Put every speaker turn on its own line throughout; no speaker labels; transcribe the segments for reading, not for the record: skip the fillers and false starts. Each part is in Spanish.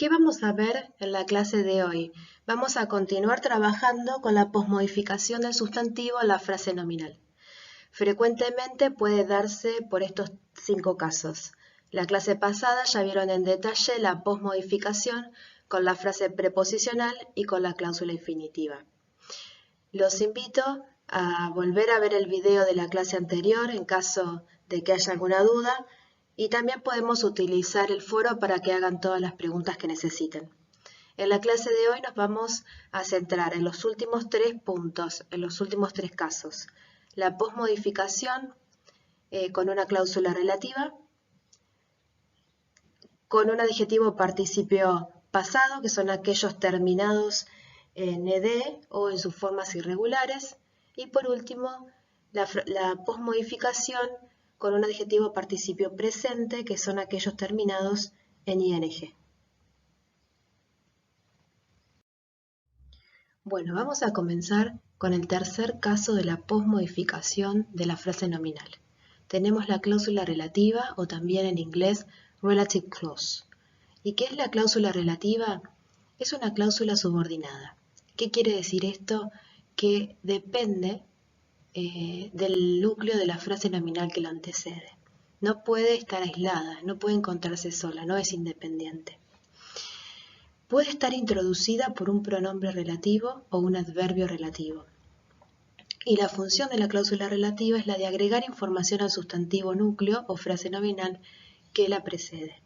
¿Qué vamos a ver en la clase de hoy? Vamos a continuar trabajando con la posmodificación del sustantivo en la frase nominal. Frecuentemente puede darse por estos 5 casos. La clase pasada ya vieron en detalle la posmodificación con la frase preposicional y con la cláusula infinitiva. Los invito a volver a ver el video de la clase anterior en caso de que haya alguna duda, y también podemos utilizar el foro para que hagan todas las preguntas que necesiten. En la clase de hoy nos vamos a centrar en los últimos 3 puntos, en los últimos 3 casos. La posmodificación con una cláusula relativa, con un adjetivo participio pasado, que son aquellos terminados en ed o en sus formas irregulares, y por último la posmodificación con un adjetivo participio presente, que son aquellos terminados en ing. Bueno, vamos a comenzar con el tercer caso de la posmodificación de la frase nominal. Tenemos la cláusula relativa, o también en inglés relative clause. ¿Y qué es la cláusula relativa? Es una cláusula subordinada. ¿Qué quiere decir esto? Que depende del núcleo de la frase nominal que lo antecede. No puede estar aislada, no puede encontrarse sola, no es independiente. Puede estar introducida por un pronombre relativo o un adverbio relativo. Y la función de la cláusula relativa es la de agregar información al sustantivo núcleo o frase nominal que la precede.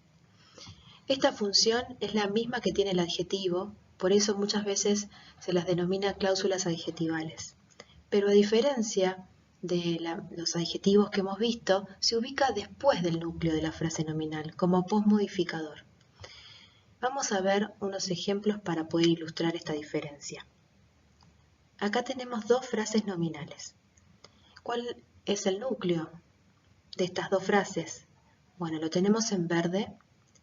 Esta función es la misma que tiene el adjetivo, por eso muchas veces se las denomina cláusulas adjetivales. Pero a diferencia de los adjetivos que hemos visto, se ubica después del núcleo de la frase nominal, como posmodificador. Vamos a ver unos ejemplos para poder ilustrar esta diferencia. Acá tenemos 2 frases nominales. ¿Cuál es el núcleo de estas 2 frases? Bueno, lo tenemos en verde,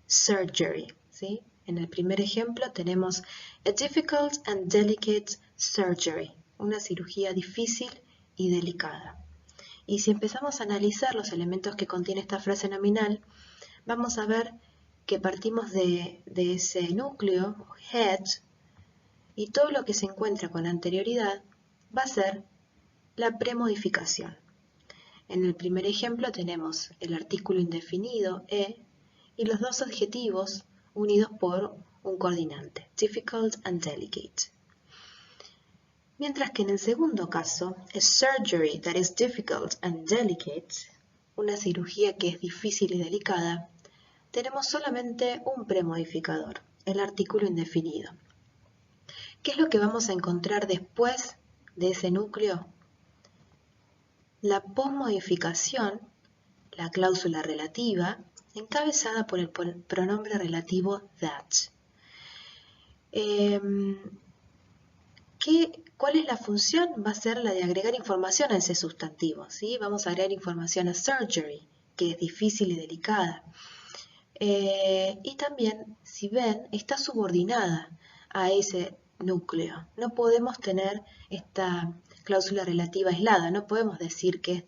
surgery, ¿sí? En el primer ejemplo tenemos a difficult and delicate surgery, una cirugía difícil y delicada. Y si empezamos a analizar los elementos que contiene esta frase nominal, vamos a ver que partimos de ese núcleo, head, y todo lo que se encuentra con anterioridad va a ser la premodificación. En el primer ejemplo tenemos el artículo indefinido, y los 2 adjetivos unidos por un coordinante, difficult and delicate. Mientras que en el segundo caso, a surgery that is difficult and delicate, una cirugía que es difícil y delicada, tenemos solamente un premodificador, el artículo indefinido. ¿Qué es lo que vamos a encontrar después de ese núcleo? La posmodificación, la cláusula relativa, encabezada por el pronombre relativo that. ¿Cuál es la función? Va a ser la de agregar información a ese sustantivo, ¿sí? Vamos a agregar información a surgery, que es difícil y delicada. Y también, si ven, está subordinada a ese núcleo. No podemos tener esta cláusula relativa aislada, no podemos decir que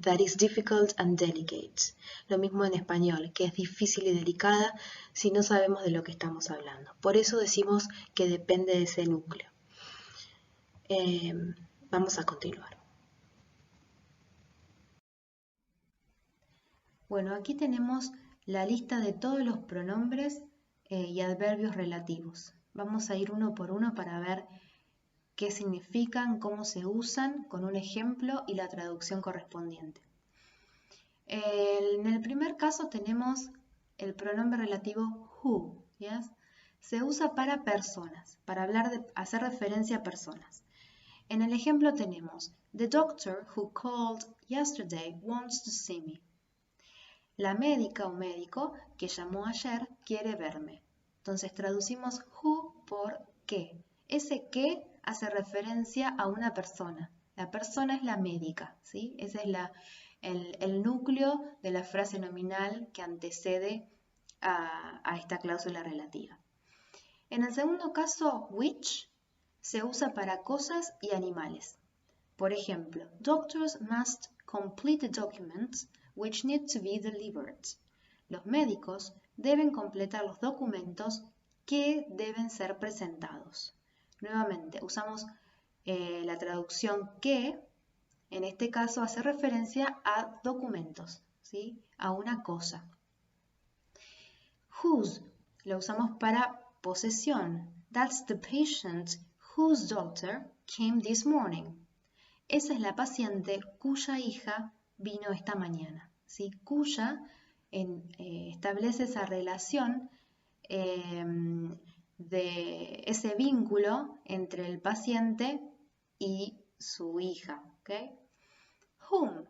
that is difficult and delicate. Lo mismo en español, que es difícil y delicada si no sabemos de lo que estamos hablando. Por eso decimos que depende de ese núcleo. Vamos a continuar. Bueno, aquí tenemos la lista de todos los pronombres y adverbios relativos. Vamos a ir uno por uno para ver qué significan, cómo se usan, con un ejemplo y la traducción correspondiente. En el primer caso tenemos el pronombre relativo who, ¿yes? Se usa para personas, para hacer referencia a personas. En el ejemplo tenemos, the doctor who called yesterday wants to see me. La médica o médico que llamó ayer quiere verme. Entonces traducimos who por qué. Ese qué hace referencia a una persona. La persona es la médica, ¿sí? Ese es el núcleo de la frase nominal que antecede a esta cláusula relativa. En el segundo caso, which, se usa para cosas y animales. Por ejemplo, doctors must complete the documents which need to be delivered. Los médicos deben completar los documentos que deben ser presentados. Nuevamente, usamos la traducción que, en este caso, hace referencia a documentos, ¿sí? A una cosa. Whose lo usamos para posesión. That's the patient whose daughter came this morning. Esa es la paciente cuya hija vino esta mañana, ¿sí? Cuya establece esa relación de ese vínculo entre el paciente y su hija, ¿ok? Whom,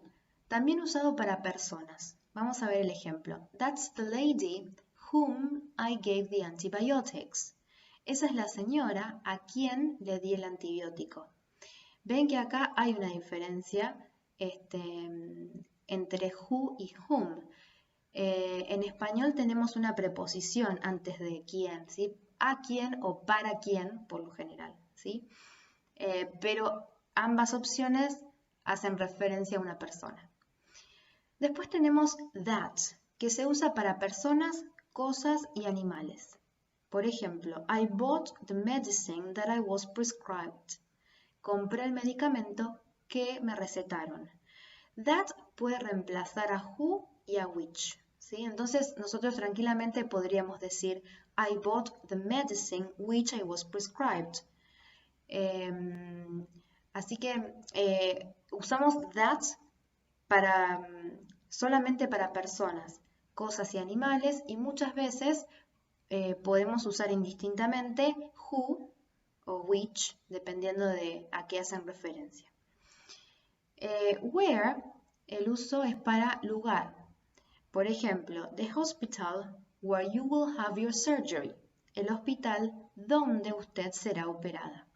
también usado para personas. Vamos a ver el ejemplo. That's the lady whom I gave the antibiotics. Esa es la señora a quien le di el antibiótico. Ven que acá hay una diferencia entre who y whom. En español tenemos una preposición antes de quién, ¿sí? A quién o para quién, por lo general, ¿sí? Pero ambas opciones hacen referencia a una persona. Después tenemos that, que se usa para personas, cosas y animales. Por ejemplo, I bought the medicine that I was prescribed. Compré el medicamento que me recetaron. That puede reemplazar a who y a which, ¿sí? Entonces nosotros tranquilamente podríamos decir I bought the medicine which I was prescribed. Así que usamos that solamente para personas, cosas y animales, y muchas veces podemos usar indistintamente who o which, dependiendo de a qué hacen referencia. Where, el uso es para lugar. Por ejemplo, the hospital where you will have your surgery. El hospital donde usted será operada.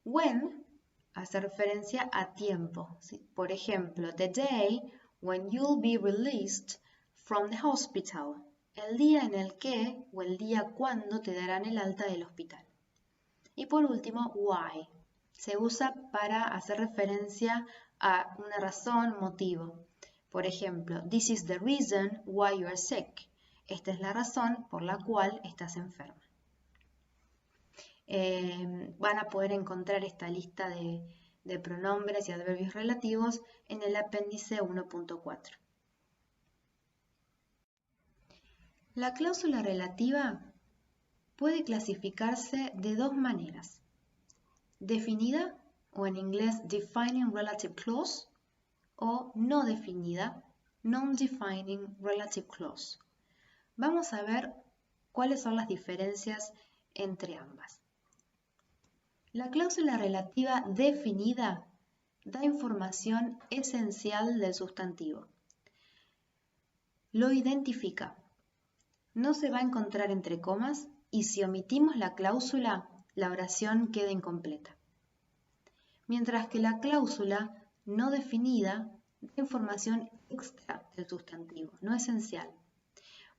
When hace referencia a tiempo, ¿sí? Por ejemplo, the day when you'll be released from the hospital. El día en el que o el día cuando te darán el alta del hospital. Y por último, why. Se usa para hacer referencia a una razón, motivo. Por ejemplo, this is the reason why you are sick. Esta es la razón por la cual estás enferma. Van a poder encontrar esta lista de pronombres y adverbios relativos en el apéndice 1.4. La cláusula relativa puede clasificarse de dos maneras. Definida, o en inglés defining relative clause, o no definida, non-defining relative clause. Vamos a ver cuáles son las diferencias entre ambas. La cláusula relativa definida da información esencial del sustantivo. Lo identifica. No se va a encontrar entre comas y si omitimos la cláusula, la oración queda incompleta. Mientras que la cláusula no definida da información extra del sustantivo, no esencial,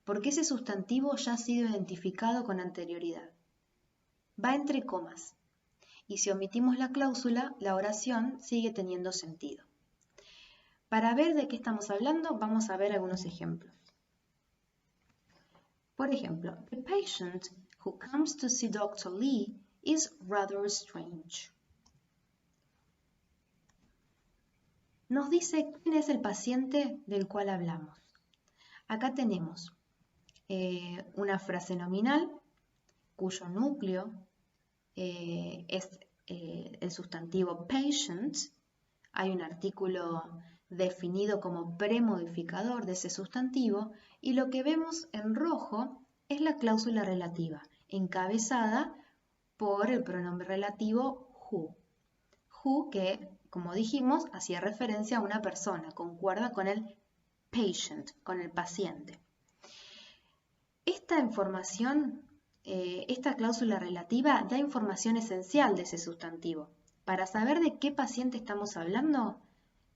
porque ese sustantivo ya ha sido identificado con anterioridad. Va entre comas. Y si omitimos la cláusula, la oración sigue teniendo sentido. Para ver de qué estamos hablando, vamos a ver algunos ejemplos. Por ejemplo, the patient who comes to see Dr. Lee is rather strange. Nos dice quién es el paciente del cual hablamos. Acá tenemos una frase nominal cuyo núcleo es el sustantivo patient. Hay un artículo definido como premodificador de ese sustantivo y lo que vemos en rojo es la cláusula relativa, encabezada por el pronombre relativo who. Who que, como dijimos, hacía referencia a una persona, concuerda con el patient, con el paciente. Esta información, esta cláusula relativa da información esencial de ese sustantivo. Para saber de qué paciente estamos hablando,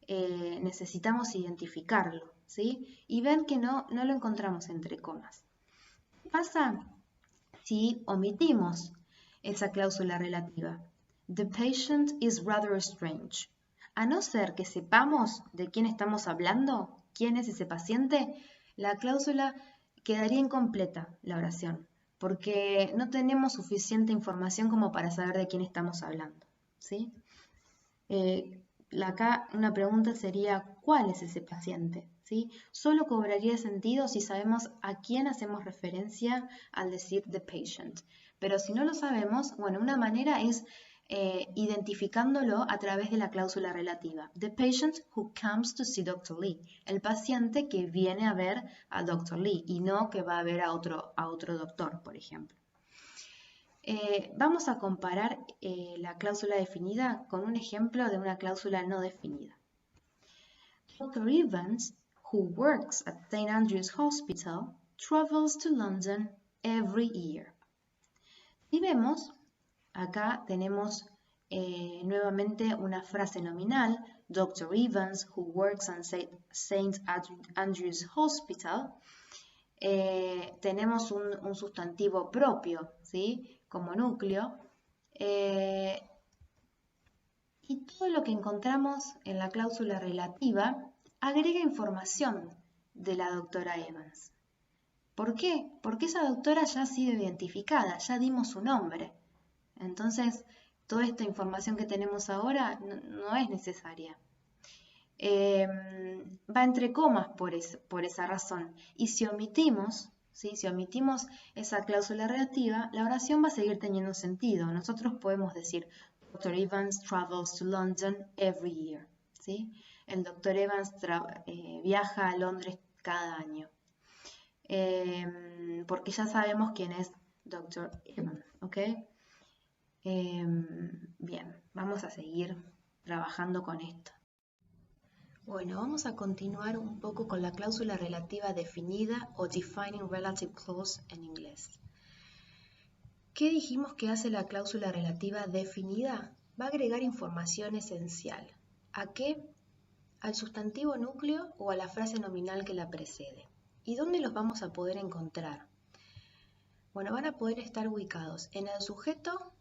necesitamos identificarlo, ¿sí? Y ven que no lo encontramos entre comas. ¿Qué pasa si omitimos esa cláusula relativa? The patient is rather strange. A no ser que sepamos de quién estamos hablando, quién es ese paciente, la cláusula quedaría incompleta, la oración,
porque no tenemos suficiente información como para saber de quién estamos hablando, ¿sí? Acá una pregunta sería, ¿cuál es ese paciente? ¿Sí? Solo cobraría sentido si sabemos a quién hacemos referencia al decir the patient. Pero si no lo sabemos, bueno, una manera es identificándolo a través de la cláusula relativa. The patient who comes to see Dr. Lee. El paciente que viene a ver a Dr. Lee y no que va a ver a otro doctor, por ejemplo. Vamos a comparar la cláusula definida con un ejemplo de una cláusula no definida. Dr. Evans, who works at St. Andrew's Hospital, travels to London every year. Y vemos, acá tenemos nuevamente una frase nominal, Dr. Evans, who works at St. Andrew's Hospital. Tenemos un sustantivo propio, ¿sí? Como núcleo. Y todo lo que encontramos en la cláusula relativa agrega información de la doctora Evans. ¿Por qué? Porque esa doctora ya ha sido identificada, ya dimos su nombre. Entonces, toda esta información que tenemos ahora no es necesaria. Va entre comas por esa razón. Y si omitimos, ¿sí? Si omitimos esa cláusula relativa, la oración va a seguir teniendo sentido. Nosotros podemos decir, Dr. Evans travels to London every year. ¿Sí? El Dr. Evans viaja a Londres cada año. Porque ya sabemos quién es Dr. Evans. ¿Ok? Bien, vamos a seguir trabajando con esto. Bueno, vamos a continuar un poco con la cláusula relativa definida o Defining Relative Clause en inglés. ¿Qué dijimos que hace la cláusula relativa definida? Va a agregar información esencial. ¿A qué? Al sustantivo núcleo o a la frase nominal que la precede. ¿Y dónde los vamos a poder encontrar? Bueno, van a poder estar ubicados en el sujeto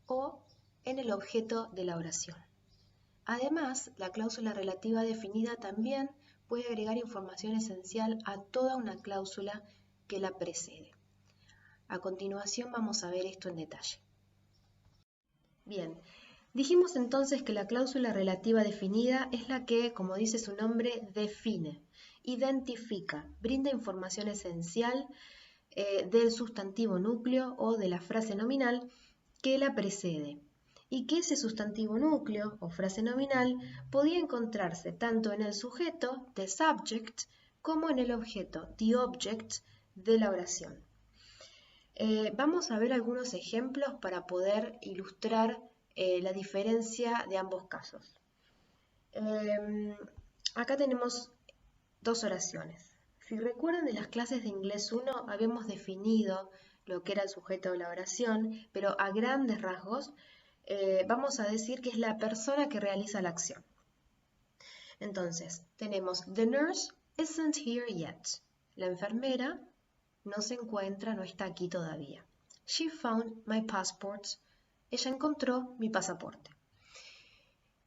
o en el objeto de la oración. Además, la cláusula relativa definida también puede agregar información esencial a toda una cláusula que la precede. A continuación vamos a ver esto en detalle. Bien, dijimos entonces que la cláusula relativa definida es la que, como dice su nombre, define, identifica, brinda información esencial del sustantivo núcleo o de la frase nominal que la precede. Y que ese sustantivo núcleo o frase nominal podía encontrarse tanto en el sujeto, the subject, como en el objeto, the object, de la oración. Vamos a ver algunos ejemplos para poder ilustrar la diferencia de ambos casos. Acá tenemos dos oraciones. Si recuerdan de las clases de inglés 1, habíamos definido lo que era el sujeto de la oración, pero a grandes rasgos vamos a decir que es la persona que realiza la acción. Entonces, tenemos the nurse isn't here yet. La enfermera no se encuentra, no está aquí todavía. She found my passport. Ella encontró mi pasaporte.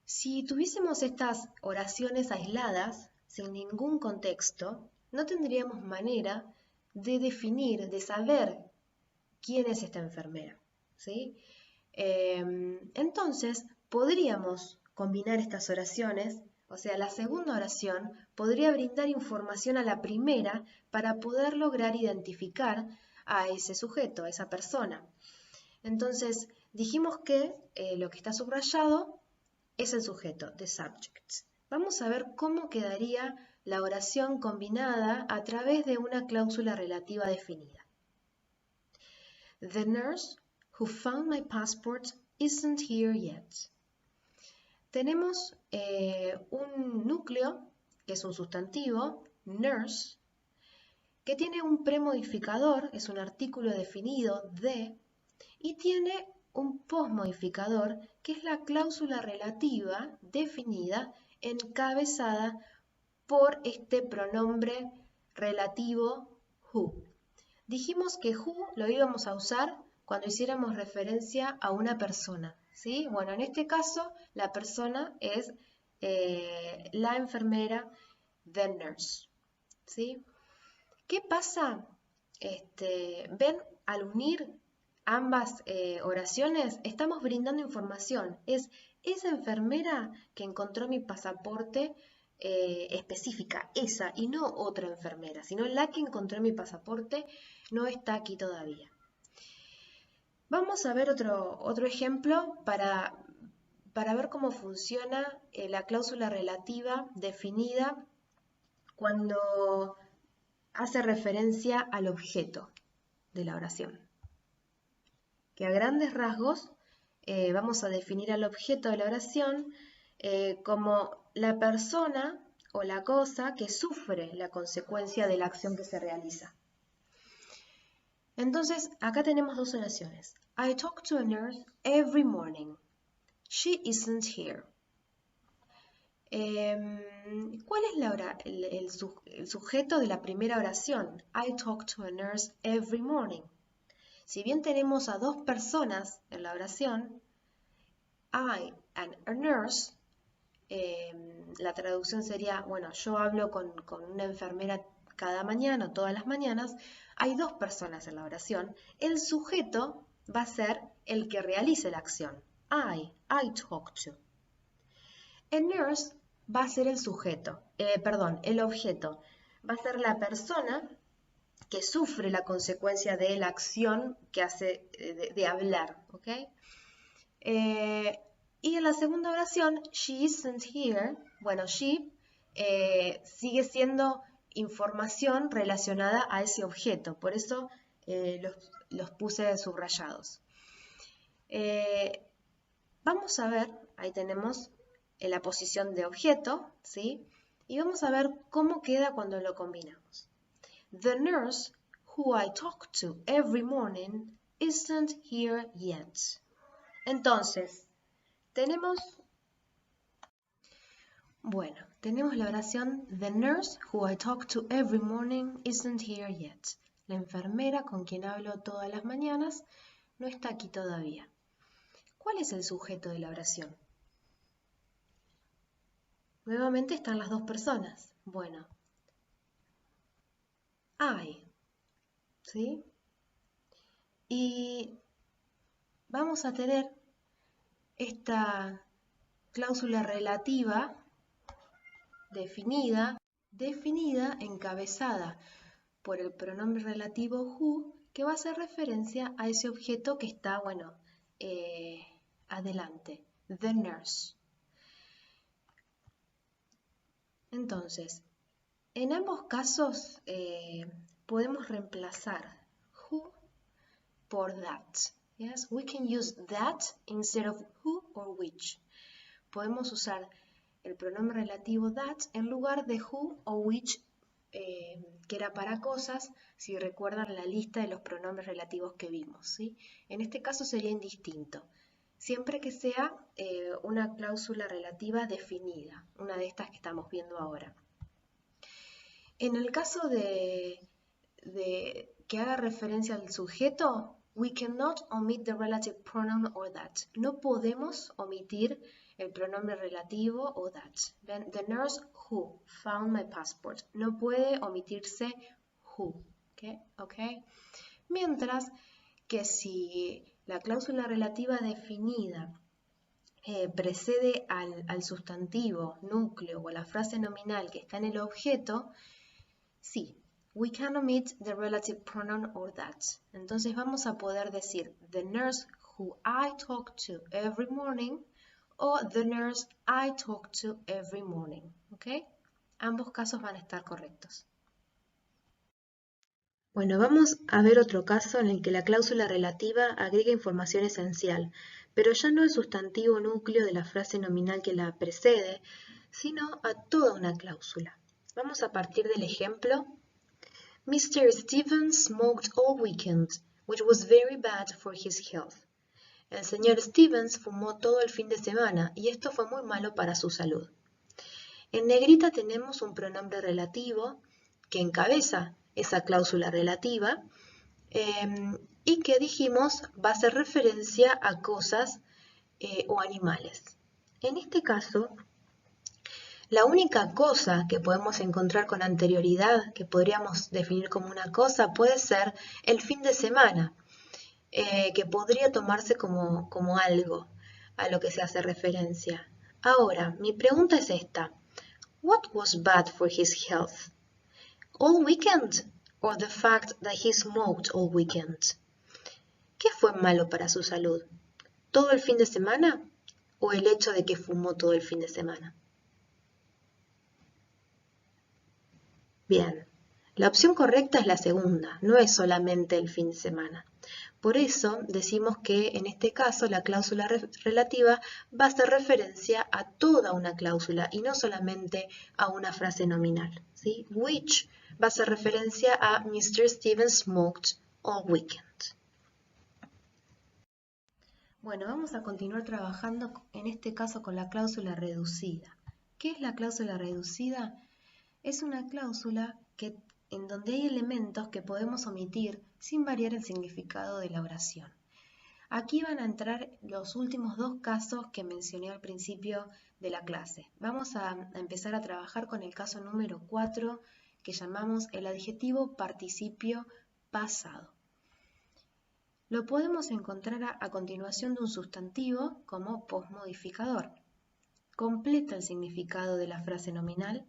Si tuviésemos estas oraciones aisladas, sin ningún contexto, no tendríamos manera de definir, de saber quién es esta enfermera, ¿sí? Entonces, podríamos combinar estas oraciones, o sea, la segunda oración podría brindar información a la primera para poder lograr identificar a ese sujeto, a esa persona. Entonces, dijimos que lo que está subrayado es el sujeto, the subject. Vamos a ver cómo quedaría la oración combinada a través de una cláusula relativa definida. The nurse who found my passport isn't here yet. Tenemos un núcleo, que es un sustantivo, nurse, que tiene un premodificador, es un artículo definido de, y tiene un posmodificador, que es la cláusula relativa definida encabezada por este pronombre relativo who. Dijimos que who lo íbamos a usar cuando hiciéramos referencia a una persona, ¿sí? Bueno, en este caso la persona es la enfermera, the nurse, ¿sí? ¿Qué pasa? ¿Ven al unir ambas oraciones, estamos brindando información. Es esa enfermera que encontró mi pasaporte específica, esa, y no otra enfermera, sino la que encontró mi pasaporte no está aquí todavía. Vamos a ver otro ejemplo para ver cómo funciona la cláusula relativa definida cuando hace referencia al objeto de la oración. Que a grandes rasgos vamos a definir al objeto de la oración como la persona o la cosa que sufre la consecuencia de la acción que se realiza. Entonces, acá tenemos dos oraciones. I talk to a nurse every morning. She isn't here. ¿Cuál es el sujeto de la primera oración? I talk to a nurse every morning. Si bien tenemos a dos personas en la oración, I and a nurse, la traducción sería, bueno, yo hablo con una enfermera cada mañana o todas las mañanas, hay dos personas en la oración, el sujeto va a ser el que realice la acción. I talk to. A nurse va a ser el sujeto, el objeto, va a ser la persona que sufre la consecuencia de la acción que hace de hablar, ¿ok? Y en la segunda oración, she isn't here, bueno, she sigue siendo información relacionada a ese objeto, por eso los puse subrayados. Vamos a ver, ahí tenemos la posición de objeto, ¿sí? Y vamos a ver cómo queda cuando lo combinamos. The nurse who I talk to every morning isn't here yet. Entonces, tenemos la oración The nurse who I talk to every morning isn't here yet. La enfermera con quien hablo todas las mañanas no está aquí todavía. ¿Cuál es el sujeto de la oración? Nuevamente están las dos personas. Bueno, I, ¿sí? Y vamos a tener esta cláusula relativa definida, encabezada por el pronombre relativo who, que va a hacer referencia a ese objeto que está, adelante, the nurse. Entonces, en ambos casos podemos reemplazar who por that. Yes, we can use that instead of who or which. Podemos usar el pronombre relativo that en lugar de who o which, que era para cosas, si recuerdan la lista de los pronombres relativos que vimos, ¿sí? En este caso sería indistinto, siempre que sea una cláusula relativa definida, una de estas que estamos viendo ahora. En el caso de que haga referencia al sujeto, we cannot omit the relative pronoun or that. No podemos omitir el pronombre relativo o that. Then the nurse who found my passport. No puede omitirse who. Okay? Mientras que si la cláusula relativa definida precede al sustantivo, núcleo o a la frase nominal que está en el objeto, sí, we can omit the relative pronoun or that. Entonces vamos a poder decir the nurse who I talk to every morning o the nurse I talk to every morning. ¿Ok? Ambos casos van a estar correctos.
Bueno, vamos a ver otro caso en el que la cláusula relativa agrega información esencial, pero ya no el sustantivo núcleo de la frase nominal que la precede, sino a toda una cláusula. Vamos a partir del ejemplo Mr. Stevens smoked all weekend, which was very bad for his health. El señor Stevens fumó todo el fin de semana y esto fue muy malo para su salud. En negrita tenemos un pronombre relativo que encabeza esa cláusula relativa y que dijimos va a hacer referencia a cosas o animales. En este caso, la única cosa que podemos encontrar con anterioridad, que podríamos definir como una cosa, puede ser el fin de semana. que podría tomarse como algo a lo que se hace referencia. Ahora, mi pregunta es esta. What was bad for his health? All weekend or the fact that he smoked all weekend? ¿Qué fue malo para su salud? ¿Todo el fin de semana o el hecho de que fumó todo el fin de semana? Bien, la opción correcta es la segunda, no es solamente el fin de semana. Por eso decimos que en este caso la cláusula relativa va a hacer referencia a toda una cláusula y no solamente a una frase nominal, ¿sí? Which va a hacer referencia a Mr. Stevens smoked all weekend. Bueno, vamos a continuar trabajando en este caso con la cláusula reducida. ¿Qué es la cláusula reducida? Es una cláusula en donde hay elementos que podemos omitir sin variar el significado de la oración. Aquí van a entrar los últimos dos casos que mencioné al principio de la clase. Vamos a empezar a trabajar con el caso número 4 que llamamos el adjetivo participio pasado. Lo podemos encontrar a continuación de un sustantivo como posmodificador. Completa el significado de la frase nominal.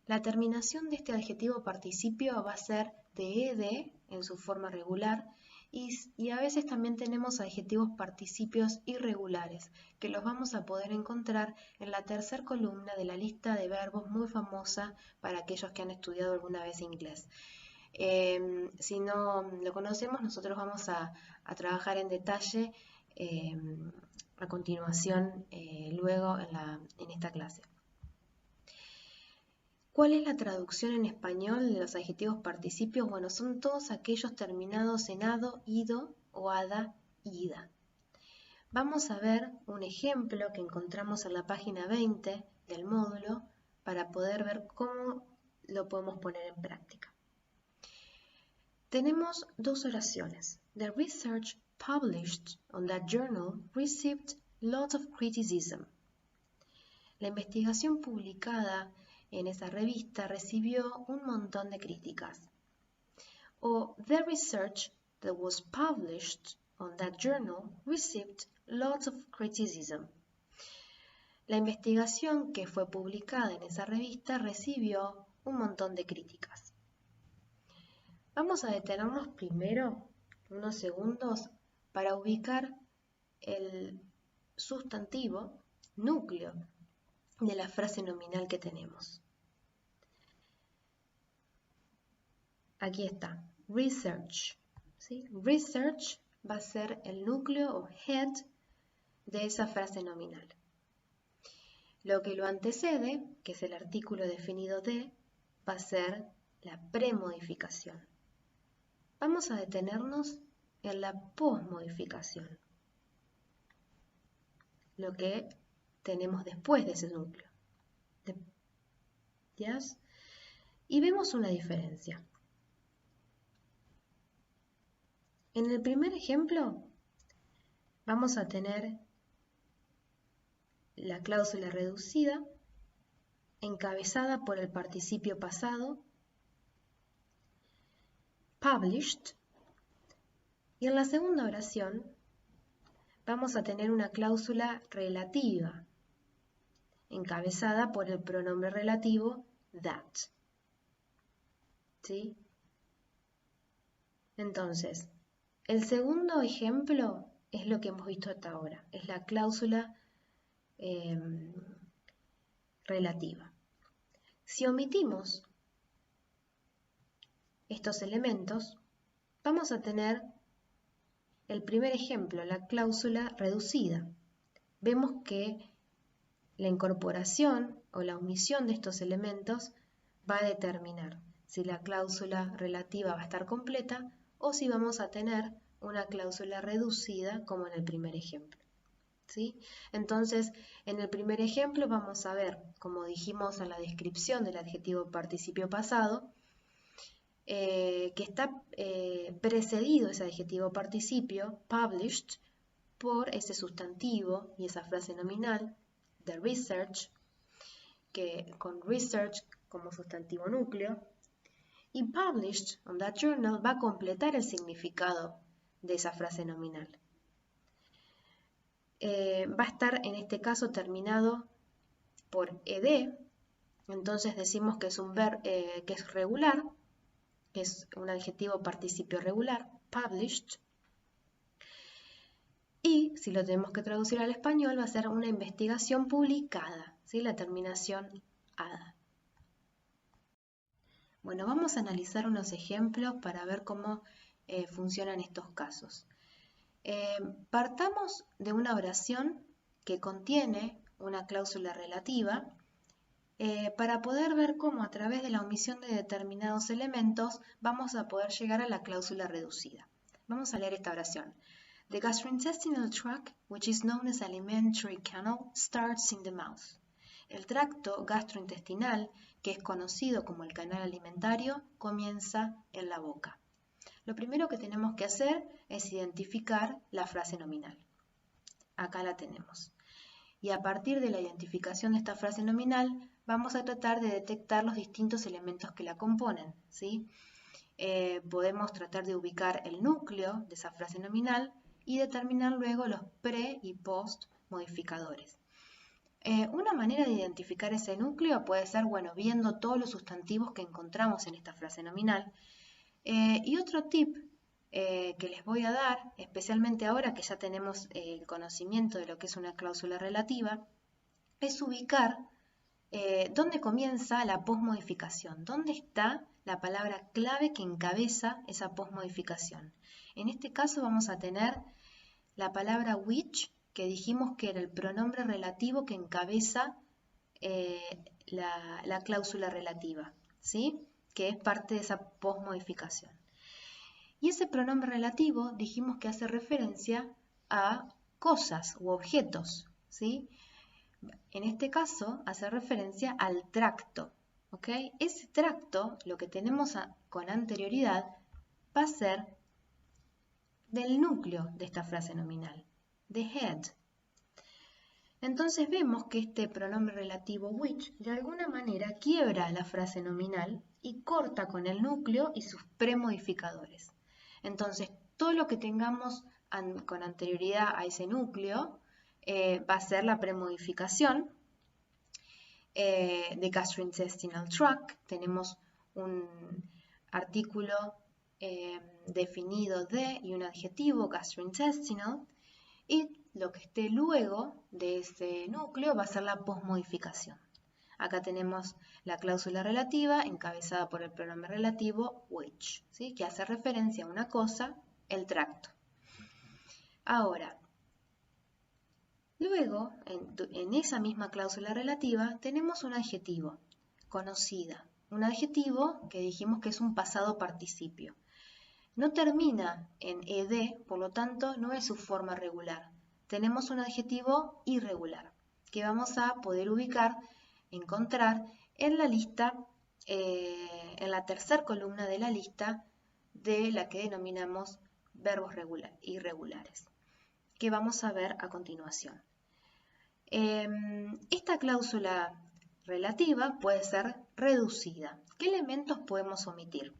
La terminación de este adjetivo participio va a ser de ed en su forma regular y a veces también tenemos adjetivos participios irregulares que los vamos a poder encontrar en la tercera columna de la lista de verbos muy famosa para aquellos que han estudiado alguna vez inglés. Si no lo conocemos, nosotros vamos a trabajar en detalle a continuación, luego en esta clase. ¿Cuál es la traducción en español de los adjetivos participios? Bueno, son todos aquellos terminados en ado, ido o ada, ida. Vamos a ver un ejemplo que encontramos en la página 20 del módulo para poder ver cómo lo podemos poner en práctica. Tenemos dos oraciones. The research published on that journal received lots of criticism. La investigación publicada en esa revista recibió un montón de críticas. O the research that was published on that journal received lots of criticism. La investigación que fue publicada en esa revista recibió un montón de críticas. Vamos a detenernos primero unos segundos para ubicar el sustantivo núcleo de la frase nominal que tenemos. Aquí está, research. ¿Sí? Research va a ser el núcleo o head de esa frase nominal. Lo que lo antecede, que es el artículo definido de, va a ser la premodificación. Vamos a detenernos en la posmodificación, lo que tenemos después de ese núcleo. ¿Yes? Y vemos una diferencia. En el primer ejemplo vamos a tener la cláusula reducida encabezada por el participio pasado, published, y en la segunda oración vamos a tener una cláusula relativa encabezada por el pronombre relativo that. ¿Sí? Entonces, el segundo ejemplo es lo que hemos visto hasta ahora, es la cláusula relativa. Si omitimos estos elementos, vamos a tener el primer ejemplo, la cláusula reducida. Vemos que la incorporación o la omisión de estos elementos va a determinar si la cláusula relativa va a estar completa o si vamos a tener una cláusula reducida como en el primer ejemplo. ¿Sí? Entonces, en el primer ejemplo vamos a ver, como dijimos en la descripción del adjetivo participio pasado, que está precedido ese adjetivo participio, published, por ese sustantivo y esa frase nominal, the research, que con research como sustantivo núcleo, y published on that journal va a completar el significado
de esa frase nominal. Va a estar en este caso terminado por ed, entonces decimos que es que es regular, que es un adjetivo participio regular, published. Y si lo tenemos que traducir al español va a ser una investigación publicada, ¿sí? La terminación ada. Bueno, vamos a analizar unos ejemplos para ver cómo funcionan estos casos. Partamos de una oración que contiene una cláusula relativa para poder ver cómo a través de la omisión de determinados elementos vamos a poder llegar a la cláusula reducida. Vamos a leer esta oración. The gastrointestinal tract, which is known as alimentary canal, starts in the mouth. El tracto gastrointestinal, que es conocido como el canal alimentario, comienza en la boca. Lo primero que tenemos que hacer es identificar la frase nominal. Acá la tenemos. Y a partir de la identificación de esta frase nominal, vamos a tratar de detectar los distintos elementos que la componen, ¿sí? Podemos tratar de ubicar el núcleo de esa frase nominal y determinar luego los pre y post modificadores. Una manera de identificar ese núcleo puede ser, bueno, viendo todos los sustantivos que encontramos en esta frase nominal. Y otro tip que les voy a dar, especialmente ahora que ya tenemos el conocimiento de lo que es una cláusula relativa, es ubicar dónde comienza la posmodificación, dónde está la palabra clave que encabeza esa posmodificación. En este caso vamos a tener la palabra which, que dijimos que era el pronombre relativo que encabeza la cláusula relativa, ¿sí? Que es parte de esa posmodificación. Y ese pronombre relativo dijimos que hace referencia a cosas u objetos, ¿sí? En este caso hace referencia al tracto, ¿ok? Ese tracto, lo que tenemos con anterioridad, va a ser del núcleo de esta frase nominal, the head. Entonces vemos que este pronombre relativo which de alguna manera quiebra la frase nominal y corta con el núcleo y sus premodificadores. Entonces todo lo que tengamos con anterioridad a ese núcleo va a ser la premodificación de gastrointestinal tract. Tenemos un artículo definido de y un adjetivo gastrointestinal, y lo que esté luego de ese núcleo va a ser la posmodificación. Acá tenemos la cláusula relativa encabezada por el pronombre relativo which, ¿sí? Que hace referencia a una cosa, el tracto. Ahora, luego, en esa misma cláusula relativa, tenemos un adjetivo, conocida. Un adjetivo que dijimos que es un pasado participio. No termina en ed, por lo tanto no es su forma regular. Tenemos un adjetivo irregular que vamos a poder ubicar, encontrar en la lista, en la tercera columna de la lista de la que denominamos verbos irregulares, que vamos a ver a continuación. Esta cláusula relativa puede ser reducida. ¿Qué elementos podemos omitir?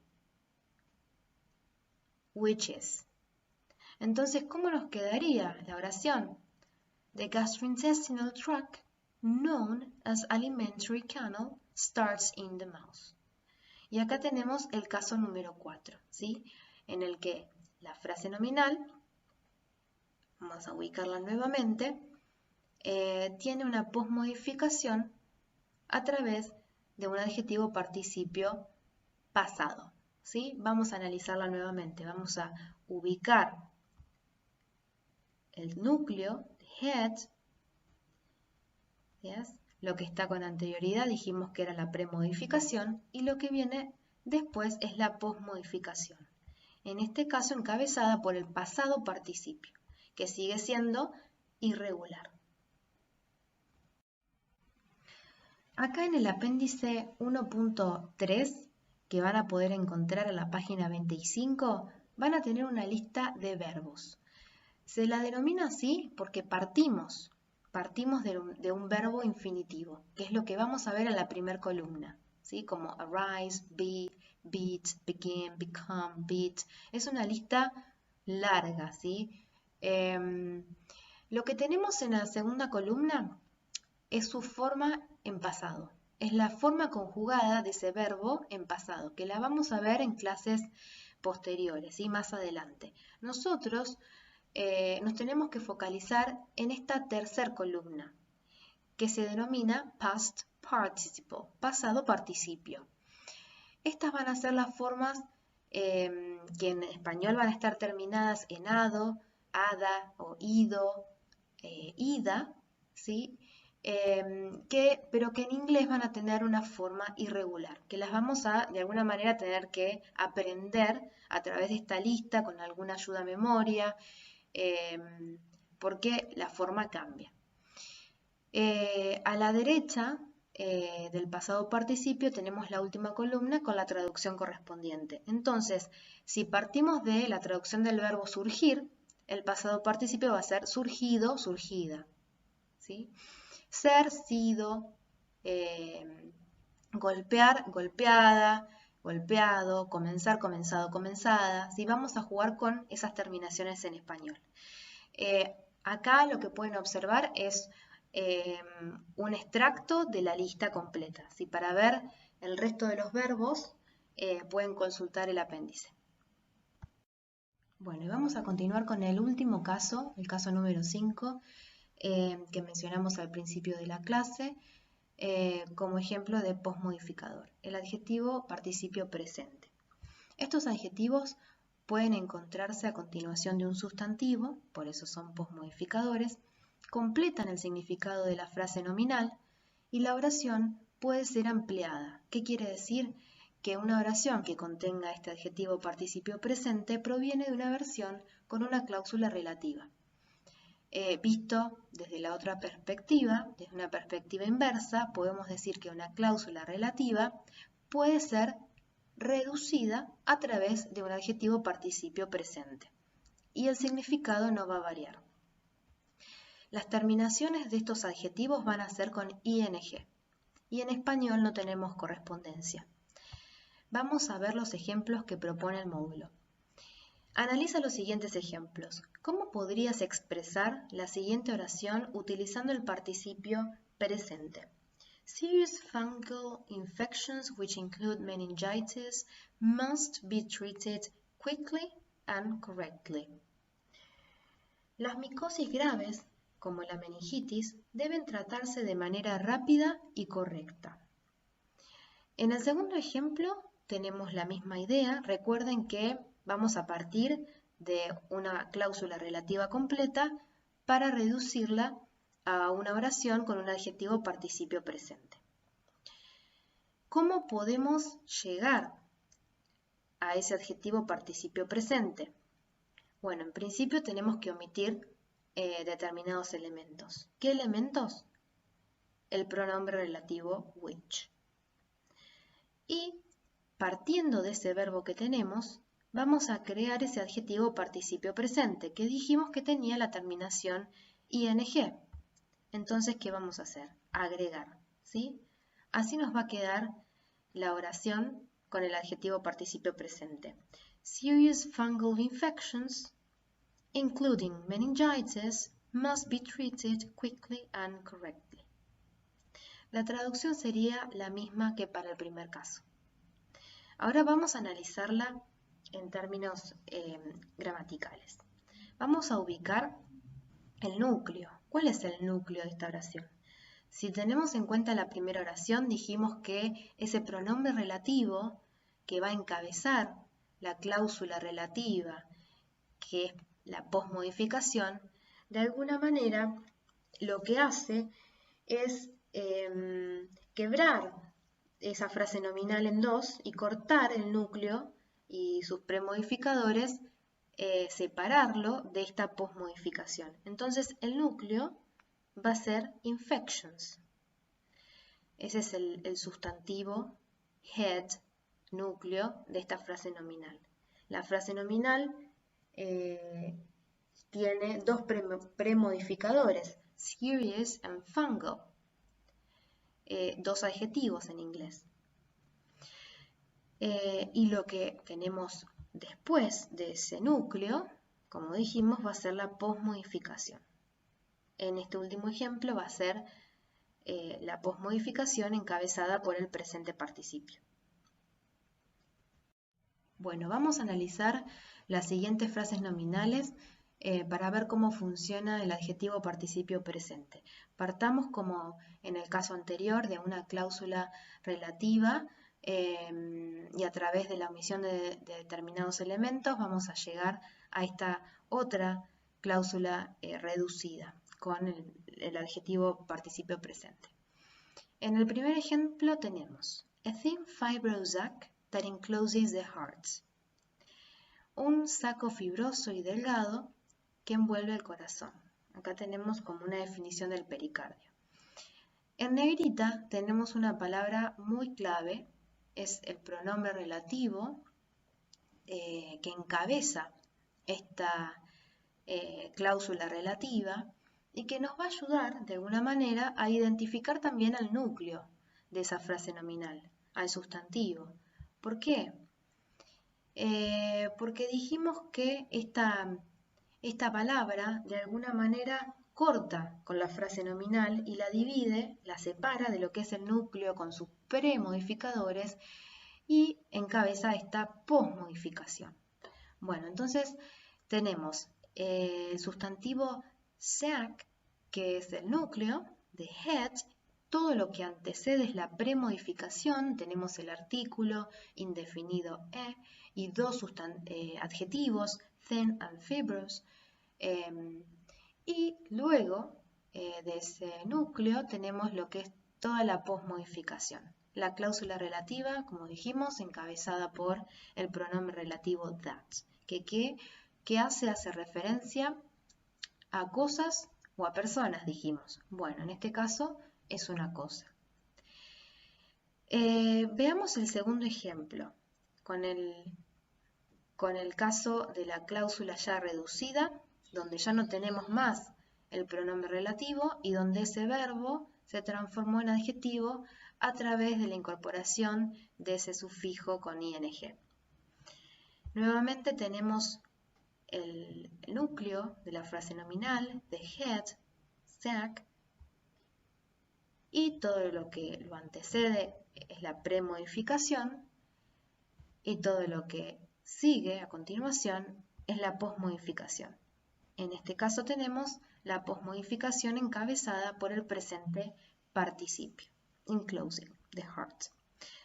Which is. Entonces, ¿cómo nos quedaría la oración? The gastrointestinal tract, known as alimentary canal, starts in the mouth. Y acá tenemos el caso número 4, ¿sí? En el que la frase nominal, vamos a ubicarla nuevamente, tiene una posmodificación a través de un adjetivo participio pasado, ¿sí? Vamos a analizarla nuevamente, vamos a ubicar el núcleo, head, ¿yes? Lo que está con anterioridad dijimos que era la premodificación y lo que viene después es la posmodificación. En este caso encabezada por el pasado participio, que sigue siendo irregular. Acá en el apéndice 1.3, que van a poder encontrar en la página 25, van a tener una lista de verbos. Se la denomina así porque partimos de un verbo infinitivo, que es lo que vamos a ver en la primera columna, ¿sí? Como arise, be, beat, begin, become, beat. Es una lista larga, ¿sí? Lo que tenemos en la segunda columna es su forma en pasado. Es la forma conjugada de ese verbo en pasado, que la vamos a ver en clases posteriores y más adelante. Nosotros nos tenemos que focalizar en esta tercer columna, que se denomina past participle, pasado participio. Estas van a ser las formas que en español van a estar terminadas en ado, ada o ido, ida, ¿sí? Pero que en inglés van a tener una forma irregular, que las vamos a de alguna manera tener que aprender a través de esta lista con alguna ayuda a memoria, porque la forma cambia. A la derecha del pasado participio tenemos la última columna con la traducción correspondiente. Entonces, si partimos de la traducción del verbo surgir, el pasado participio va a ser surgido, surgida, ¿sí? Ser, sido, golpear, golpeada, golpeado, comenzar, comenzado, comenzada. ¿Sí? Vamos a jugar con esas terminaciones en español. Acá lo que pueden observar es un extracto de la lista completa. ¿Sí? Para ver el resto de los verbos pueden consultar el apéndice. Bueno, y vamos a continuar con el último caso, el caso número 5, que mencionamos al principio de la clase, como ejemplo de posmodificador, el adjetivo participio presente. Estos adjetivos pueden encontrarse a continuación de un sustantivo, por eso son posmodificadores, completan el significado de la frase nominal y la oración puede ser ampliada. ¿Qué quiere decir? Que una oración que contenga este adjetivo participio presente proviene de una versión con una cláusula relativa. Visto desde la otra perspectiva, desde una perspectiva inversa, podemos decir que una cláusula relativa puede ser reducida a través de un adjetivo participio presente y el significado no va a variar. Las terminaciones de estos adjetivos van a ser con ing y en español no tenemos correspondencia. Vamos a ver los ejemplos que propone el módulo. Analiza los siguientes ejemplos. ¿Cómo podrías expresar la siguiente oración utilizando el participio presente? Serious fungal infections which include meningitis must be treated quickly and correctly. Las micosis graves, como la meningitis, deben tratarse de manera rápida y correcta. En el segundo ejemplo tenemos la misma idea. Recuerden que vamos a partir de una cláusula relativa completa para reducirla a una oración con un adjetivo participio presente. ¿Cómo podemos llegar a ese adjetivo participio presente? Bueno, en principio tenemos que omitir determinados elementos. ¿Qué elementos? El pronombre relativo which. Y partiendo de ese verbo que tenemos, vamos a crear ese adjetivo participio presente, que dijimos que tenía la terminación ing. Entonces, ¿qué vamos a hacer? Agregar, ¿sí? Así nos va a quedar la oración con el adjetivo participio presente. Serious fungal infections, including meningitis, must be treated quickly and correctly. La traducción sería la misma que para el primer caso. Ahora vamos a analizarla en términos gramaticales. Vamos a ubicar el núcleo. ¿Cuál es el núcleo de esta oración? Si tenemos en cuenta la primera oración, dijimos que ese pronombre relativo que va a encabezar la cláusula relativa, que es la posmodificación, de alguna manera lo que hace es quebrar esa frase nominal en dos y cortar el núcleo y sus premodificadores, separarlo de esta posmodificación. Entonces el núcleo va a ser infections. Ese es el sustantivo head, núcleo de esta frase nominal. La frase nominal tiene dos premodificadores, serious and fungal. Dos adjetivos en inglés. Y lo que tenemos después de ese núcleo como dijimos, va a ser la posmodificación. En este último ejemplo va a ser la posmodificación encabezada por el presente participio. Bueno, vamos a analizar las siguientes frases nominales para ver cómo funciona el adjetivo participio presente. Partamos, como en el caso anterior, de una cláusula relativa y a través de la omisión de determinados elementos vamos a llegar a esta otra cláusula reducida con el adjetivo participio presente. En el primer ejemplo tenemos a thin fibrous sac that encloses the heart. Un saco fibroso y delgado que envuelve el corazón. Acá tenemos como una definición del pericardio. En negrita tenemos una palabra muy clave, es el pronombre relativo que encabeza esta cláusula relativa y que nos va a ayudar de alguna manera a identificar también al núcleo de esa frase nominal, al sustantivo. ¿Por qué? Porque dijimos que esta palabra de alguna manera corta con la frase nominal y la divide, la separa de lo que es el núcleo con sus premodificadores y encabeza esta posmodificación. Bueno, entonces tenemos el sustantivo sac, que es el núcleo, de head, todo lo que antecede es la premodificación, tenemos el artículo indefinido y dos adjetivos, thin and fibrous, y luego de ese núcleo tenemos lo que es toda la posmodificación. La cláusula relativa, como dijimos, encabezada por el pronombre relativo that, que hace referencia a cosas o a personas, dijimos. Bueno, en este caso es una cosa. Veamos el segundo ejemplo, con el caso de la cláusula ya reducida, donde ya no tenemos más el pronombre relativo y donde ese verbo se transformó en adjetivo a través de la incorporación de ese sufijo con ing. Nuevamente tenemos el núcleo de la frase nominal, de head, sac, y todo lo que lo antecede es la premodificación y todo lo que sigue a continuación es la posmodificación. En este caso tenemos la posmodificación encabezada por el presente participio, enclosing the heart.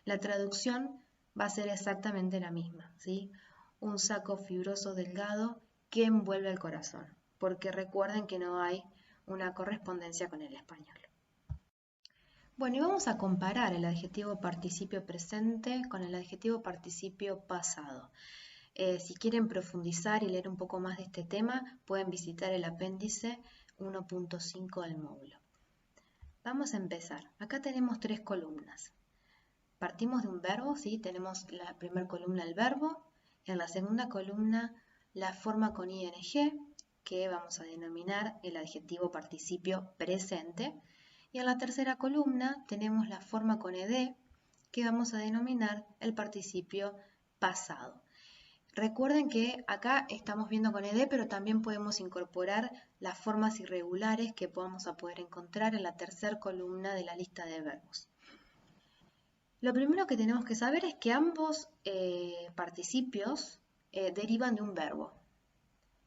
La traducción va a ser exactamente la misma, ¿sí? Un saco fibroso delgado que envuelve el corazón, porque recuerden que no hay una correspondencia con el español. Bueno, y vamos a comparar el adjetivo participio presente con el adjetivo participio pasado. Si quieren profundizar y leer un poco más de este tema, pueden visitar el apéndice 1.5 del módulo. Vamos a empezar. Acá tenemos tres columnas. Partimos de un verbo, ¿sí? Tenemos la primera columna el verbo, en la segunda columna la forma con ing, que vamos a denominar el adjetivo participio presente, y en la tercera columna tenemos la forma con ed, que vamos a denominar el participio pasado. Recuerden que acá estamos viendo con ed, pero también podemos incorporar las formas irregulares que vamos a poder encontrar en la tercera columna de la lista de verbos. Lo primero que tenemos que saber es que ambos participios derivan de un verbo.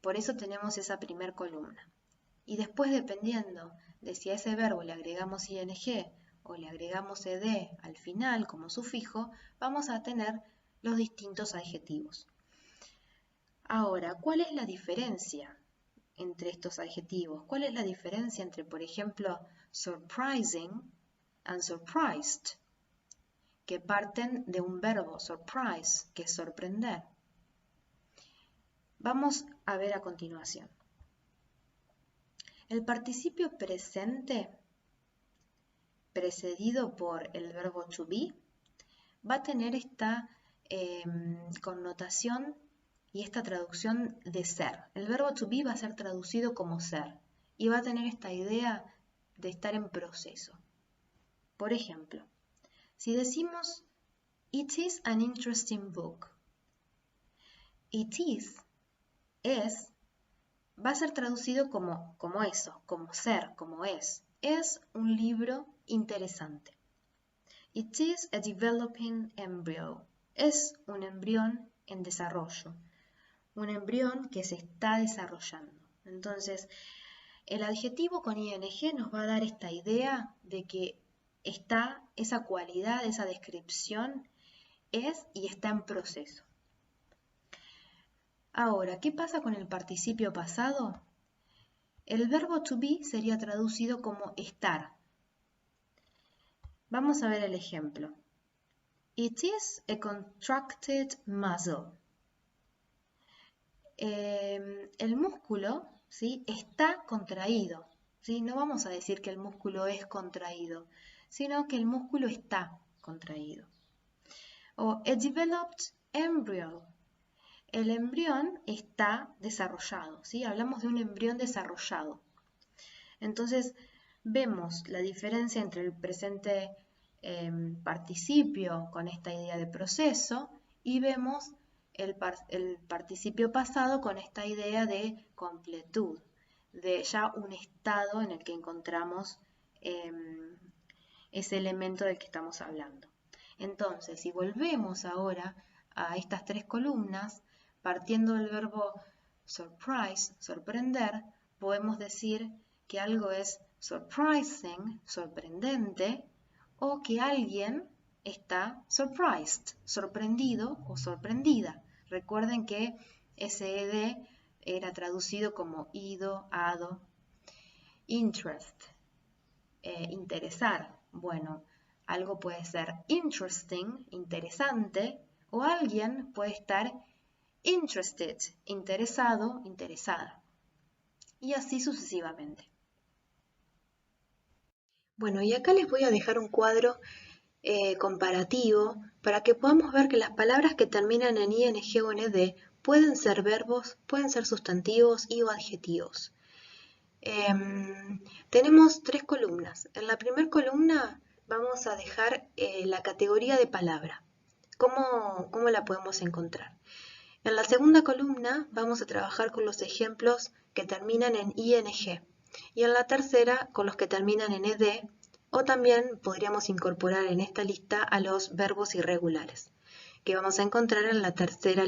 Por eso tenemos esa primera columna. Y después, dependiendo de si a ese verbo le agregamos ing o le agregamos ed al final como sufijo, vamos a tener los distintos adjetivos. Ahora, ¿cuál es la diferencia entre estos adjetivos? ¿Cuál es la diferencia entre, por ejemplo, surprising and surprised, que parten de un verbo surprise, que es sorprender? Vamos a ver a continuación. El participio presente, precedido por el verbo to be, va a tener esta connotación y esta traducción de ser. El verbo to be va a ser traducido como ser y va a tener esta idea de estar en proceso. Por ejemplo, si decimos it is an interesting book, it is va a ser traducido como eso, como ser, como es. Es un libro interesante. It is a developing embryo. Es un embrión en desarrollo. Un embrión que se está desarrollando. Entonces, el adjetivo con ing nos va a dar esta idea de que está esa cualidad, esa descripción, es y está en proceso. Ahora, ¿qué pasa con el participio pasado? El verbo to be sería traducido como estar. Vamos a ver el ejemplo. It is a contracted muscle. El músculo, ¿sí?, está contraído, ¿sí? No vamos a decir que el músculo es contraído, sino que el músculo está contraído. O a developed embryo. El embrión está desarrollado, ¿sí? Hablamos de un embrión desarrollado. Entonces, vemos la diferencia entre el presente participio con esta idea de proceso y vemos el participio pasado con esta idea de completud, de ya un estado en el que encontramos ese elemento del que estamos hablando. Entonces, si volvemos ahora a estas tres columnas, partiendo del verbo surprise, sorprender, podemos decir que algo es surprising, sorprendente, o que alguien está surprised, sorprendido o sorprendida. Recuerden que ese ed era traducido como ido, hado. Interest, interesar. Bueno, algo puede ser interesting, interesante, o alguien puede estar interested, interesado, interesada. Y así sucesivamente.
Bueno, y acá les voy a dejar un cuadro comparativo para que podamos ver que las palabras que terminan en ing o en ed pueden ser verbos, pueden ser sustantivos y o adjetivos. Tenemos tres columnas. En la primera columna vamos a dejar la categoría de palabra. ¿Cómo la podemos encontrar? En la segunda columna vamos a trabajar con los ejemplos que terminan en ing y en la tercera con los que terminan en ed, o también podríamos incorporar en esta lista a los verbos irregulares, que vamos a encontrar en la tercera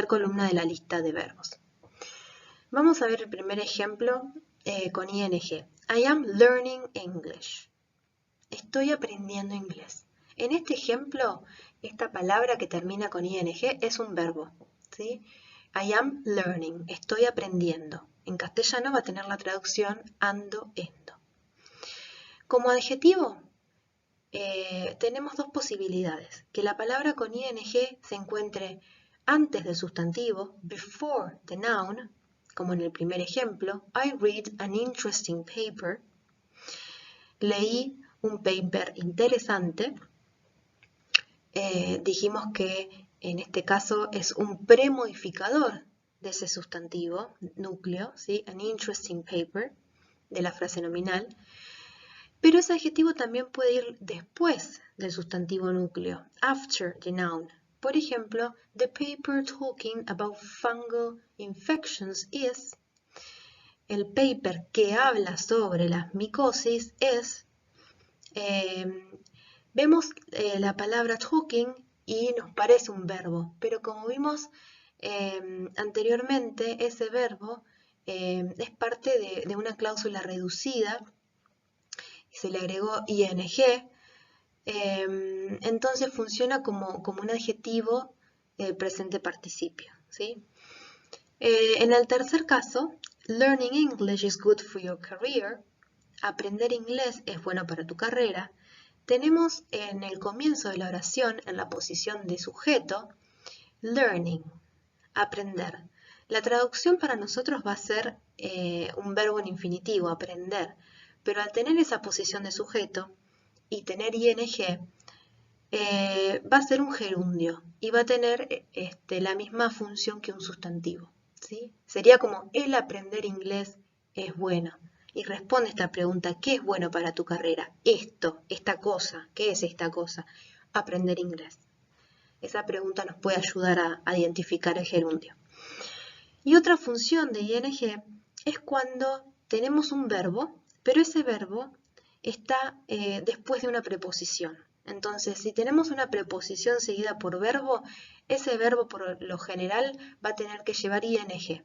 columna de la lista de verbos. Vamos a ver el primer ejemplo con ing. I am learning English. Estoy aprendiendo inglés. En este ejemplo, esta palabra que termina con ing es un verbo, ¿sí? I am learning, estoy aprendiendo. En castellano va a tener la traducción ando, endo. Como adjetivo, tenemos dos posibilidades. Que la palabra con ing se encuentre antes del sustantivo, before the noun, como en el primer ejemplo, I read an interesting paper. Leí un paper interesante. Dijimos que en este caso es un premodificador de ese sustantivo núcleo, ¿sí? An interesting paper, de la frase nominal. Pero ese adjetivo también puede ir después del sustantivo núcleo, after the noun. Por ejemplo, the paper talking about fungal infections is. El paper que habla sobre las micosis es. Vemos la palabra talking y nos parece un verbo, pero como vimos anteriormente, ese verbo es parte de una cláusula reducida, se le agregó ing, entonces funciona como un adjetivo presente participio, ¿sí? En el tercer caso, learning English is good for your career. Aprender inglés es bueno para tu carrera. Tenemos en el comienzo de la oración, en la posición de sujeto, learning, aprender. La traducción para nosotros va a ser un verbo en infinitivo, aprender, pero al tener esa posición de sujeto y tener ing, va a ser un gerundio y va a tener la misma función que un sustantivo, ¿sí? Sería como el aprender inglés es bueno. Y responde esta pregunta, ¿qué es bueno para tu carrera? Esto, esta cosa, ¿qué es esta cosa? Aprender inglés. Esa pregunta nos puede ayudar a identificar el gerundio. Y otra función de ing es cuando tenemos un verbo, pero ese verbo está después de una preposición. Entonces, si tenemos una preposición seguida por verbo, ese verbo por lo general va a tener que llevar ing.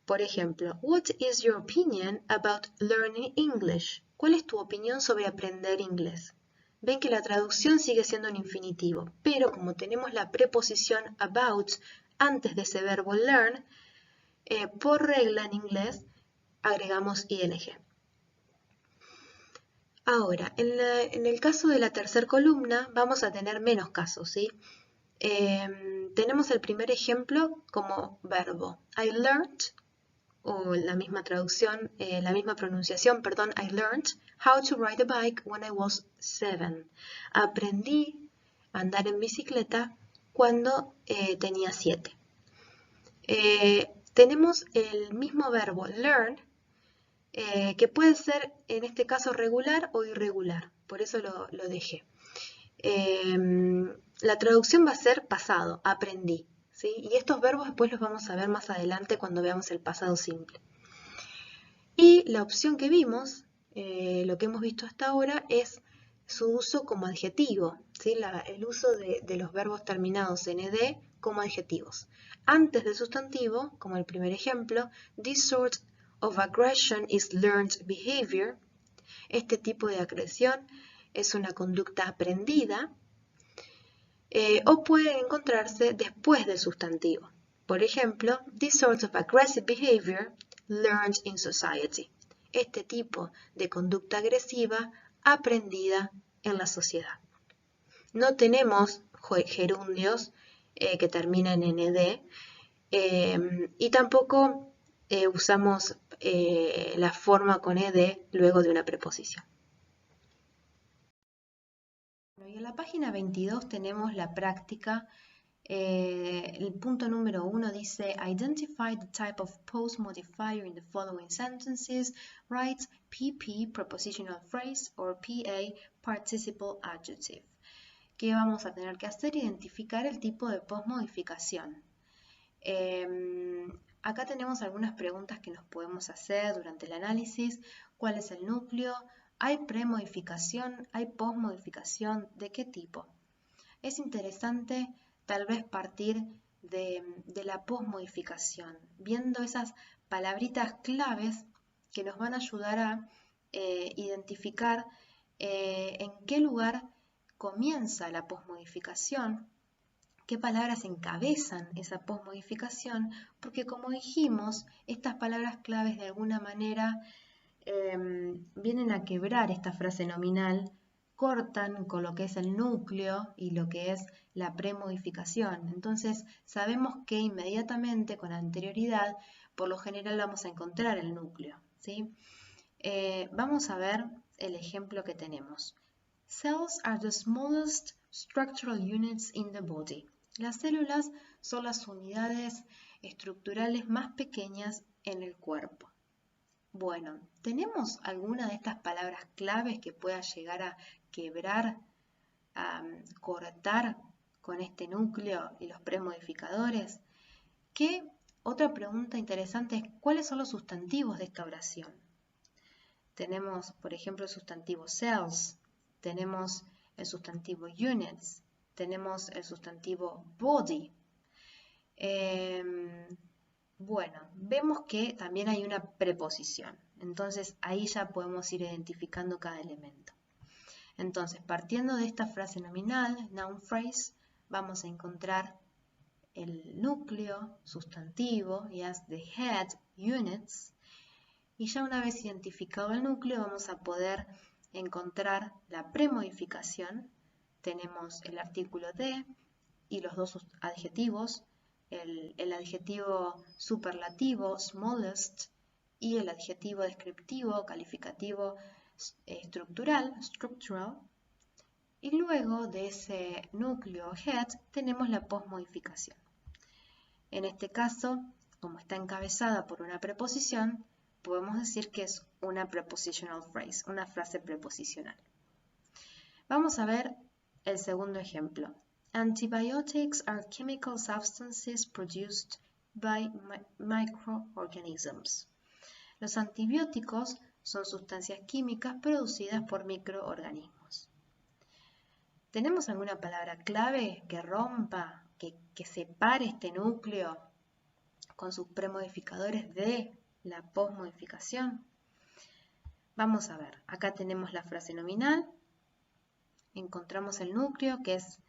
Por ejemplo, what is your opinion about learning English? ¿Cuál es tu opinión sobre aprender inglés? Ven que la traducción sigue siendo un infinitivo, pero como tenemos la preposición about antes de ese verbo learn, por regla en inglés agregamos ing. Ahora, en el caso de la tercera columna vamos a tener menos casos, ¿sí? Tenemos el primer ejemplo como verbo. I learned, o la misma traducción, la misma pronunciación, perdón, I learned how to ride a bike when I was 7. Aprendí a andar en bicicleta cuando tenía 7. Tenemos el mismo verbo learn, que puede ser en este caso regular o irregular, por eso lo dejé. La traducción va a ser pasado, aprendí, ¿sí? Y estos verbos después los vamos a ver más adelante cuando veamos el pasado simple. Y la opción que vimos, lo que hemos visto hasta ahora, es su uso como adjetivo, ¿sí? El uso de los verbos terminados en ed como adjetivos. Antes del sustantivo, como el primer ejemplo, this sort of aggression is learned behavior. Este tipo de agresión es una conducta aprendida, o puede encontrarse después del sustantivo. Por ejemplo, this sort of aggressive behavior learned in society. Este tipo de conducta agresiva aprendida en la sociedad. No tenemos gerundios que terminan en ed, y tampoco usamos la forma con ed luego de una preposición. Y en la página 22 tenemos la práctica. El punto número 1 dice identify the type of post modifier in the following sentences. Write PP, prepositional phrase, or PA, participle adjective. ¿Qué vamos a tener que hacer? Identificar el tipo de post modificación. Acá tenemos algunas preguntas que nos podemos hacer durante el análisis. ¿Cuál es el núcleo? ¿Hay premodificación? ¿Hay postmodificación? ¿De qué tipo? Es interesante tal vez partir de la postmodificación, viendo esas palabritas claves que nos van a ayudar a identificar en qué lugar comienza la postmodificación, qué palabras encabezan esa postmodificación, porque como dijimos, estas palabras claves de alguna manera vienen a quebrar esta frase nominal, cortan con lo que es el núcleo y lo que es la premodificación. Entonces sabemos que inmediatamente con anterioridad, por lo general vamos a encontrar el núcleo, ¿sí? Vamos a ver el ejemplo que tenemos. Cells are the smallest structural units in the body. Las células son las unidades estructurales más pequeñas en el cuerpo. Bueno, ¿tenemos alguna de estas palabras claves que pueda llegar a quebrar, a cortar con este núcleo y los premodificadores? Otra pregunta interesante es, ¿cuáles son los sustantivos de esta oración? Tenemos, por ejemplo, el sustantivo cells, tenemos el sustantivo units, tenemos el sustantivo body. Bueno, vemos que también hay una preposición, entonces ahí ya podemos ir identificando cada elemento. Entonces, partiendo de esta frase nominal, noun phrase, vamos a encontrar el núcleo, sustantivo, yes, the head, units, y ya una vez identificado el núcleo vamos a poder encontrar la premodificación. Tenemos el artículo de y los dos adjetivos, el adjetivo superlativo, smallest, y el adjetivo descriptivo, calificativo, estructural, structural. Y luego de ese núcleo head tenemos la postmodificación. En este caso, como está encabezada por una preposición, podemos decir que es una prepositional phrase, una frase preposicional. Vamos a ver el segundo ejemplo. Antibiotics are chemical substances produced
by microorganisms. Los antibióticos son sustancias químicas producidas por microorganismos. ¿Tenemos alguna palabra clave que rompa, que separe este núcleo con sus premodificadores de la posmodificación? Vamos a ver, acá tenemos la frase nominal, encontramos el núcleo que es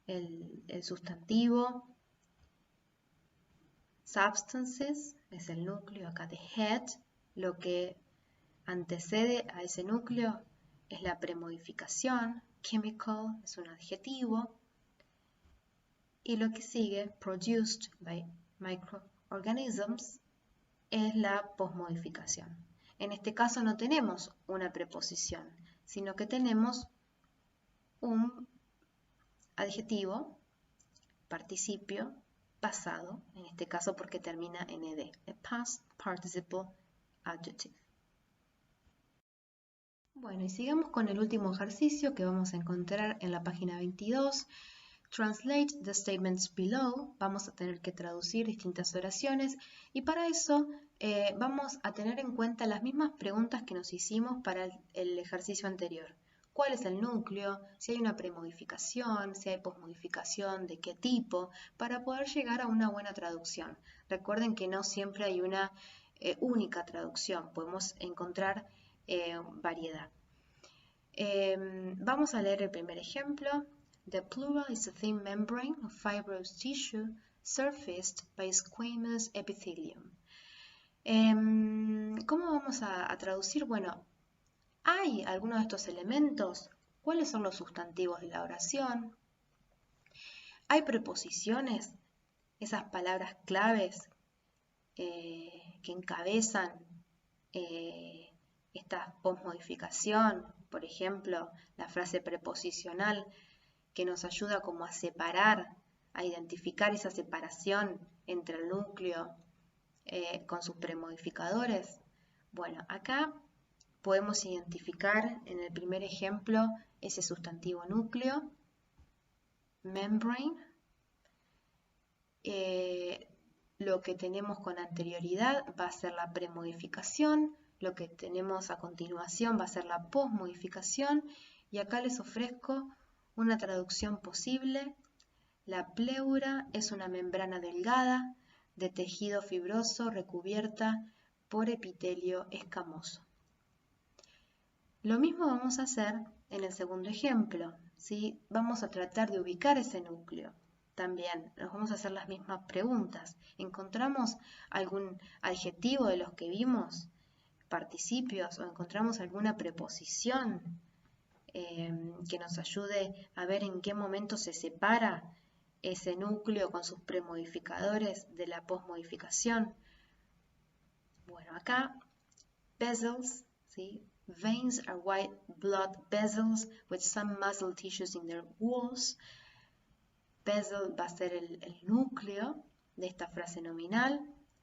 el sustantivo, substances es el núcleo acá de head, lo que antecede a ese núcleo es la premodificación, chemical es un adjetivo, y lo que sigue, produced by microorganisms, es la posmodificación. En este caso no tenemos una preposición, sino que tenemos un adjetivo, participio, pasado, en este caso porque termina en ed, a past participle adjective. Bueno, y sigamos con el último ejercicio que vamos a encontrar en la página 22. Translate the statements below. Vamos a tener que traducir distintas oraciones y para eso vamos a tener en cuenta las mismas preguntas que nos hicimos para el ejercicio anterior. ¿Cuál es el núcleo? Si hay una premodificación, si hay posmodificación, de qué tipo, para poder llegar a una buena traducción. Recuerden que no siempre hay una única traducción, podemos encontrar variedad. Vamos a leer el primer ejemplo. The pleural is a thin membrane of fibrous tissue surfaced by squamous epithelium. ¿Cómo vamos a traducir? Bueno, ¿hay alguno de estos elementos? ¿Cuáles son los sustantivos de la oración? ¿Hay preposiciones? Esas palabras claves que encabezan esta posmodificación, por ejemplo, la frase preposicional que nos ayuda como a separar, a identificar esa separación entre el núcleo con sus premodificadores. Bueno, acá podemos identificar en el primer ejemplo ese sustantivo núcleo, membrane. Lo que tenemos con anterioridad va a ser la premodificación, lo que tenemos a continuación va a ser la posmodificación y acá les ofrezco una traducción posible. La pleura es una membrana delgada de tejido fibroso recubierta por epitelio escamoso. Lo mismo vamos a hacer en el segundo ejemplo, ¿sí? Vamos a tratar de ubicar ese núcleo. También nos vamos a hacer las mismas preguntas. ¿Encontramos algún adjetivo de los que vimos? ¿Participios? ¿O encontramos alguna preposición que nos ayude a ver en qué momento se separa ese núcleo con sus premodificadores de la posmodificación? Bueno, acá, vessels, ¿sí? Veins are white blood vessels with some muscle tissues in their walls. Vessel va a ser el núcleo de esta frase nominal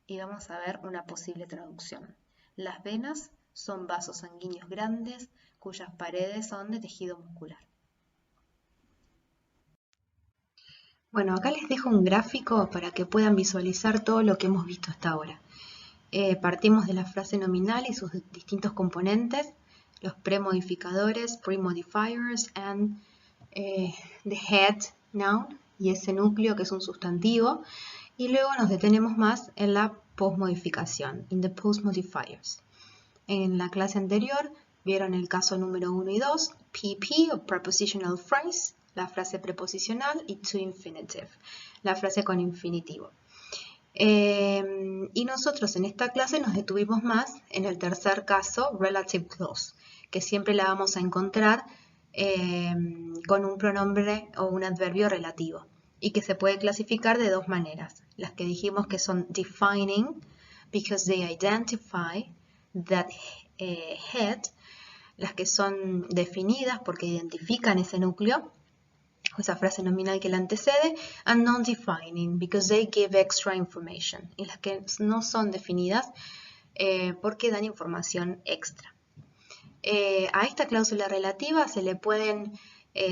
y vamos a ver una posible traducción. Las venas son vasos sanguíneos grandes cuyas paredes son de tejido muscular. Bueno, acá les dejo un gráfico para que puedan visualizar todo lo que hemos visto hasta ahora. Partimos de la frase nominal y sus distintos componentes, los premodificadores, premodifiers, and the head noun, y ese núcleo que es un sustantivo, y luego nos detenemos más en la posmodificación, in the postmodifiers. En la clase anterior vieron el caso número 1 y 2, PP o prepositional phrase, la frase preposicional, y to infinitive, la frase con infinitivo. Y nosotros en esta clase nos detuvimos más en el tercer caso, relative clause, que siempre la vamos a encontrar con un pronombre o un adverbio relativo y que se puede clasificar de dos maneras. Las que dijimos que son defining, because they identify that head, las que son definidas porque identifican ese núcleo, esa frase nominal que la antecede, and non-defining, because they give extra information, y las que no son definidas porque dan información extra. A esta cláusula relativa se le pueden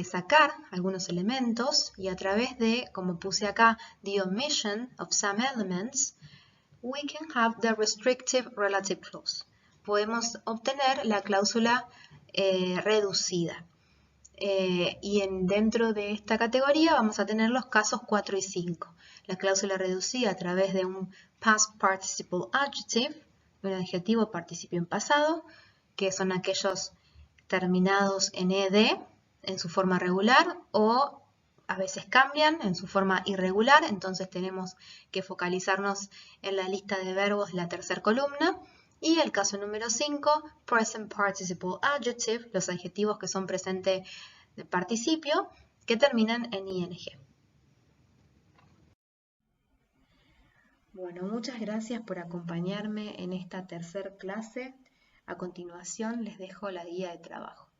sacar algunos elementos y a través de, como puse acá, the omission of some elements, we can have the restrictive relative clause. Podemos obtener la cláusula reducida. Y dentro de esta categoría vamos a tener los casos 4 y 5. La cláusula reducida a través de un past participle adjective, un adjetivo participio en pasado, que son aquellos terminados en ed en su forma regular o a veces cambian en su forma irregular, entonces tenemos que focalizarnos en la lista de verbos de la tercera columna. Y el caso número 5, present participle adjective, los adjetivos que son presente de participio que terminan en ing. Bueno, muchas gracias por acompañarme en esta tercera clase. A continuación les dejo la guía de trabajo.